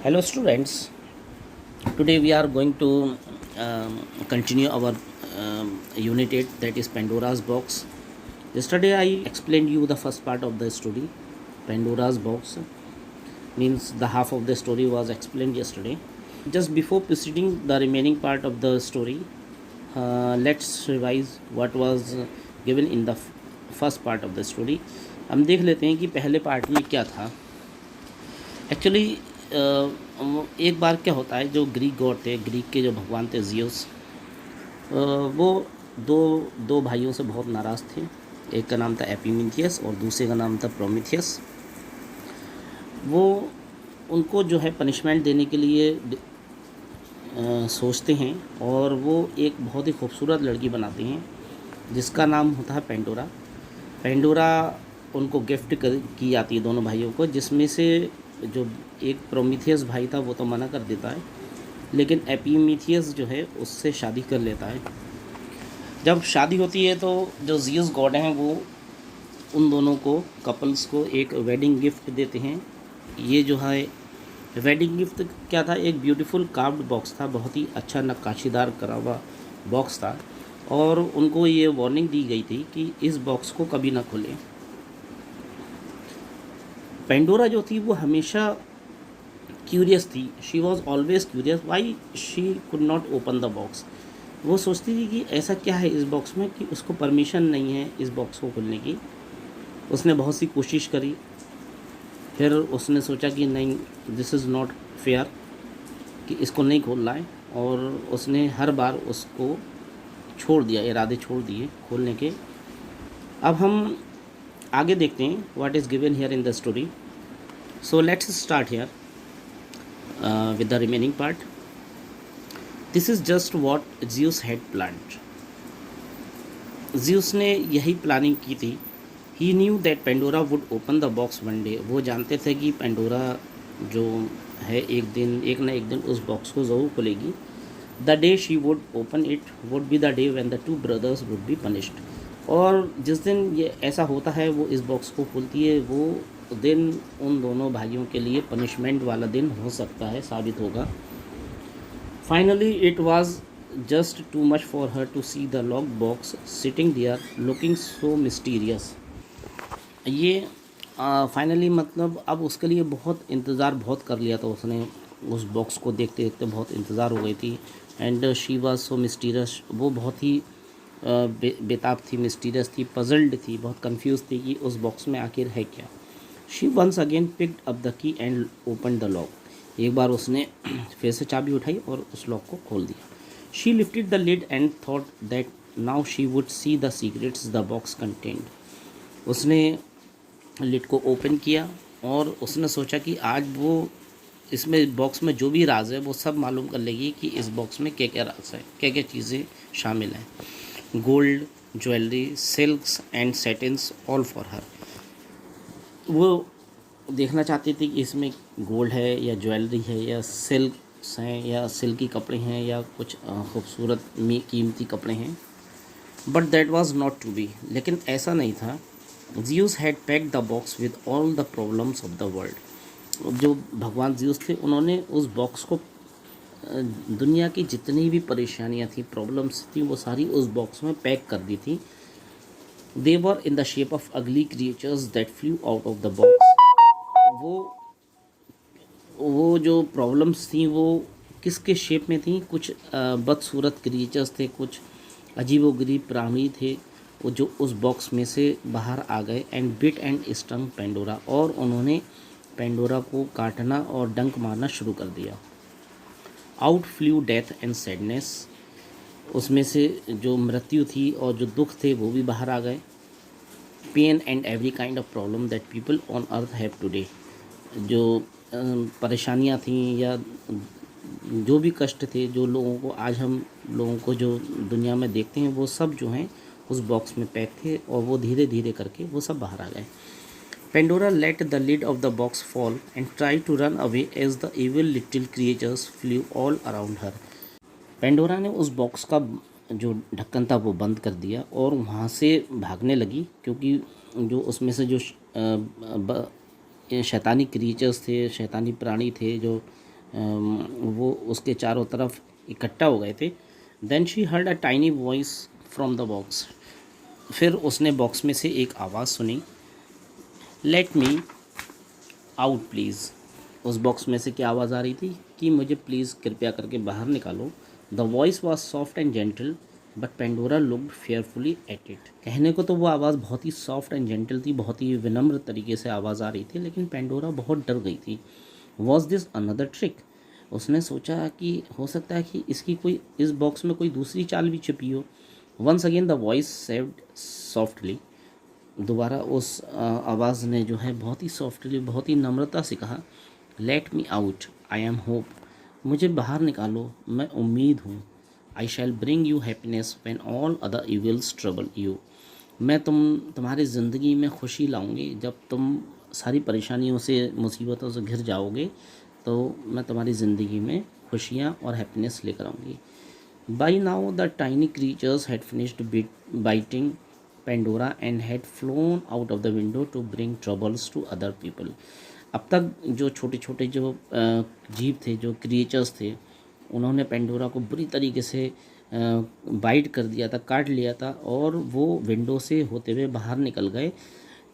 Hello, students. Today we are going to continue our unit 8, that is Pandora's box. Yesterday I explained you the first part of the story. Pandora's box means the half of the story was explained yesterday. Just before proceeding the remaining part of the story, let's revise what was given in the first part of the story. हम देख लेते हैं कि पहले part में क्या था. Actually एक बार क्या होता है, जो ग्रीक गॉड थे, ग्रीक के जो भगवान थे जियोस, वो दो दो भाइयों से बहुत नाराज़ थे. एक का नाम था एपिमीथियस और दूसरे का नाम था प्रोमीथियस. वो उनको जो है पनिशमेंट देने के लिए सोचते हैं और वो एक बहुत ही खूबसूरत लड़की बनाते हैं जिसका नाम होता है पेंडोरा. पेंडोरा उनको गिफ्ट की जाती है दोनों भाइयों को, जिसमें से जो एक प्रोमीथियस भाई था वो तो मना कर देता है, लेकिन एपिमीथियस जो है उससे शादी कर लेता है. जब शादी होती है तो जो जियस गॉड हैं वो उन दोनों को, कपल्स को, एक वेडिंग गिफ्ट देते हैं. ये जो है वेडिंग गिफ्ट क्या था, एक ब्यूटीफुल कार्व्ड बॉक्स था, बहुत ही अच्छा नक्काशीदार करा हुआ बॉक्स था, और उनको ये वार्निंग दी गई थी कि इस बॉक्स को कभी ना खोलें. पेंडोरा जो थी वो हमेशा क्यूरियस थी. She was always curious why she could not open the box. वो सोचती थी कि ऐसा क्या है इस बॉक्स में कि उसको परमिशन नहीं है इस बॉक्स को खोलने की. उसने बहुत सी कोशिश करी, फिर उसने सोचा कि नहीं, दिस इज़ नॉट फेयर, कि इसको नहीं खोलना है, और उसने हर बार उसको छोड़ दिया, इरादे छोड़ दिए खोलने के. अब हम आगे देखते हैं what is given here in the story. So let's start here with the remaining part. This is just what Zeus had planned. Zeus ने यही प्लानिंग की थी. He knew that Pandora would open the box one day. वो जानते थे कि Pandora जो है एक ना एक दिन उस बॉक्स को ज़रूर खोलेगी. The day she would open it would be the day when the two brothers would be punished. और जिस दिन ये ऐसा होता है, वो इस बॉक्स को खोलती है, वो दिन उन दोनों भाइयों के लिए पनिशमेंट वाला दिन हो सकता है, साबित होगा. Finally it was just too much for her to see the lock box sitting there looking so mysterious. ये फाइनली मतलब अब उसके लिए बहुत इंतज़ार बहुत कर लिया था उसने. उस बॉक्स को देखते देखते बहुत इंतज़ार हो गई थी. And she was so mysterious. वो बहुत ही बेताब थी, मिस्टीरियस थी, पजल्ड थी, बहुत कंफ्यूज थी कि उस बॉक्स में आखिर है क्या. She once again picked up the key and open the lock. एक बार उसने फिर से चाबी उठाई और उस लॉक को खोल दिया. She lifted the lid and thought that now she would see the secrets the box contained. उसने लिड को ओपन किया और उसने सोचा कि आज वो इसमें बॉक्स में जो भी राज है वो सब मालूम कर लेगी कि इस बॉक्स में क्या क्या राज है, क्या क्या चीज़ें शामिल हैं. Gold, jewellery, silks and satins, all for her. वो देखना चाहती थी कि इसमें गोल्ड है या ज्वेलरी है या सिल्क्स हैं या सिल्की कपड़े हैं या कुछ खूबसूरत कीमती कपड़े हैं. But that was not to be. लेकिन ऐसा नहीं था. Zeus had packed the box with all the problems of the world. जो भगवान जियूस थे उन्होंने उस बॉक्स को दुनिया की जितनी भी परेशानियां थी, प्रॉब्लम्स थी, वो सारी उस बॉक्स में पैक कर दी थी. दे वर इन द शेप ऑफ अगली creatures that flu out of the box. वो जो प्रॉब्लम्स थी वो किसके शेप में थी? कुछ बदसूरत क्रिएचर्स थे, कुछ अजीबोगरीब प्राणी थे, वो जो उस बॉक्स में से बाहर आ गए. And bit and stung Pandora. और उन्होंने पेंडोरा को काटना और डंक मारना शुरू कर दिया. Out flu death and sadness. उसमें से जो मृत्यु थी और जो दुख थे वो भी बाहर आ गए. Pain and every kind of problem that people on earth have today. जो परेशानियां थी या जो भी कष्ट थे जो लोगों को आज हम लोगों को जो दुनिया में देखते हैं, वो सब जो हैं उस बॉक्स में पैक थे और वो धीरे धीरे करके वो सब बाहर आ गए. Pandora let the lid of the box fall and try to run away as the evil little creatures flew all around her. Pandora ने उस बॉक्स का जो ढक्कन था वो बंद कर दिया और वहाँ से भागने लगी, क्योंकि जो उसमें से जो शैतानी क्रिएचर्स थे, शैतानी प्राणी थे, जो वो उसके चारों तरफ इकट्ठा हो गए थे। Then she heard a tiny voice from the box. फिर उसने बॉक्स में से एक आवाज़ सुनी, लेट मी आउट प्लीज़। उस बॉक्स में से क्या आवाज़ आ रही थी कि मुझे प्लीज़ कृपया करके बाहर निकालो। The voice was soft and gentle but Pandora looked fearfully at it. कहने को तो वो आवाज़ बहुत ही सॉफ्ट एंड जेंटल थी, बहुत ही विनम्र तरीके से आवाज़ आ रही थी, लेकिन पेंडोरा बहुत डर गई थी। Was this another trick? उसने सोचा कि हो सकता है कि इसकी कोई इस बॉक्स में कोई दूसरी चाल भी छिपी हो। Once again the voice saved softly. दोबारा उस आवाज़ ने जो है बहुत ही सॉफ्टली, बहुत ही नम्रता से कहा, let me out, I am hope. मुझे बाहर निकालो, मैं उम्मीद हूँ। I shall bring you happiness when all other evils trouble you. मैं तुम्हारी ज़िंदगी में खुशी लाऊंगी जब तुम सारी परेशानियों से, मुसीबतों से घिर जाओगे, तो मैं तुम्हारी ज़िंदगी में खुशियाँ और हैप्पीनेस लेकर आऊँगी। By now, the tiny creatures had finished biting Pandora and had flown out of the window to bring troubles to other people. अब तक जो छोटे छोटे जो जीव थे, जो क्रिएचर्स थे, उन्होंने पेंडोरा को बुरी तरीके से बाइट कर दिया था, काट लिया था, और वो विंडो से होते हुए बाहर निकल गए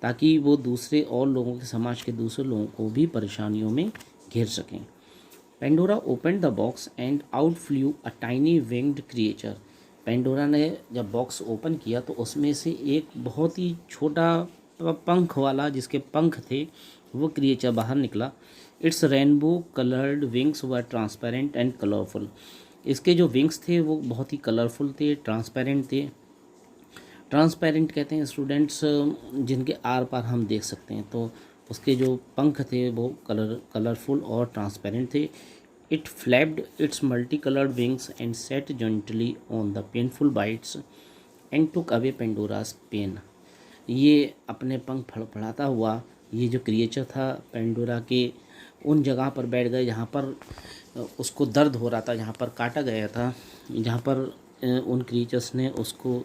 ताकि वो दूसरे और लोगों के, समाज के दूसरे लोगों को भी परेशानियों में घेर सकें। Pandora open the box and out flu a tiny winged creature. Pandora ने जब बॉक्स ओपन किया तो उसमें से एक बहुत ही छोटा पंख वाला, जिसके पंख थे, वो क्रिएचर बाहर निकला। It's rainbow coloured wings were transparent and colourful. इसके जो विंग्स थे वो बहुत ही कलरफुल थे, ट्रांसपेरेंट थे। ट्रांसपेरेंट कहते हैं स्टूडेंट्स जिनके आर पार हम देख सकते हैं, तो उसके जो पंख थे वो कलरफुल और ट्रांसपेरेंट थे। It flapped its multi coloured wings and set gently on the painful bites and took away Pandora's pain. ये अपने पंख फड़फड़ाता हुआ ये जो क्रिएचर था पेंडोरा के उन जगह पर बैठ गए जहाँ पर उसको दर्द हो रहा था, जहाँ पर काटा गया था, जहाँ पर उन क्रिएचर्स ने उसको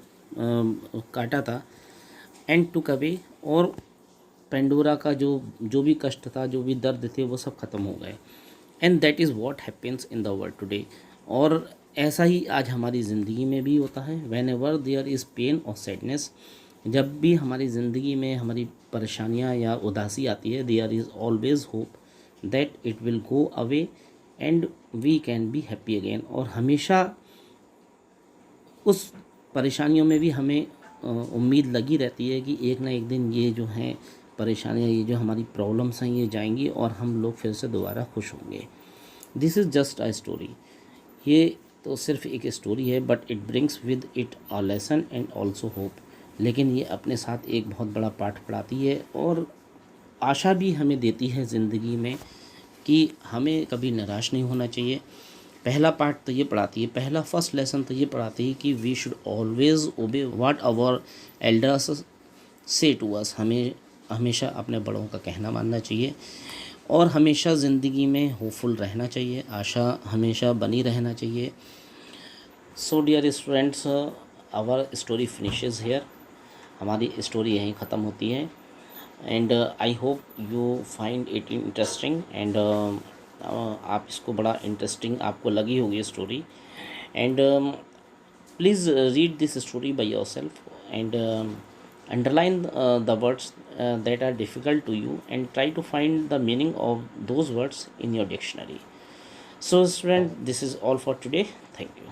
काटा था। एंड टुक अवे, और पेंडोरा का जो जो भी कष्ट था, जो भी दर्द थे, वो सब ख़त्म हो गए। And that is what happens in the world today. और ऐसा ही आज हमारी ज़िंदगी में भी होता है। Whenever there is pain और सैडनेस, जब भी हमारी ज़िंदगी में हमारी परेशानियाँ या उदासी आती है, there is always hope that it will go away and we can be happy again. और हमेशा उस परेशानियों में भी हमें उम्मीद लगी रहती है कि एक ना एक दिन ये जो हैं परेशानियाँ, ये जो हमारी प्रॉब्लम्स हैं, ये जाएंगी और हम लोग फिर से दोबारा खुश होंगे। This is just a story. ये तो सिर्फ एक स्टोरी है, but it brings with it a lesson and also hope. लेकिन ये अपने साथ एक बहुत बड़ा पाठ पढ़ाती है और आशा भी हमें देती है ज़िंदगी में कि हमें कभी निराश नहीं होना चाहिए। पहला पार्ट तो ये पढ़ाती है, पहला फर्स्ट लेसन तो ये पढ़ाती है कि we should always obey what our elders say to us. हमें हमेशा अपने बड़ों का कहना मानना चाहिए और हमेशा ज़िंदगी में होपफुल रहना चाहिए, आशा हमेशा बनी रहना चाहिए। So dear students, our story finishes here. हमारी स्टोरी यहीं ख़त्म होती है। And I hope you find it interesting and आप इसको बड़ा इंटरेस्टिंग आपको लगी होगी story. And please read this story by yourself and underline the words that are difficult to you and try to find the meaning of those words in your dictionary. So student, this is all for today. Thank you.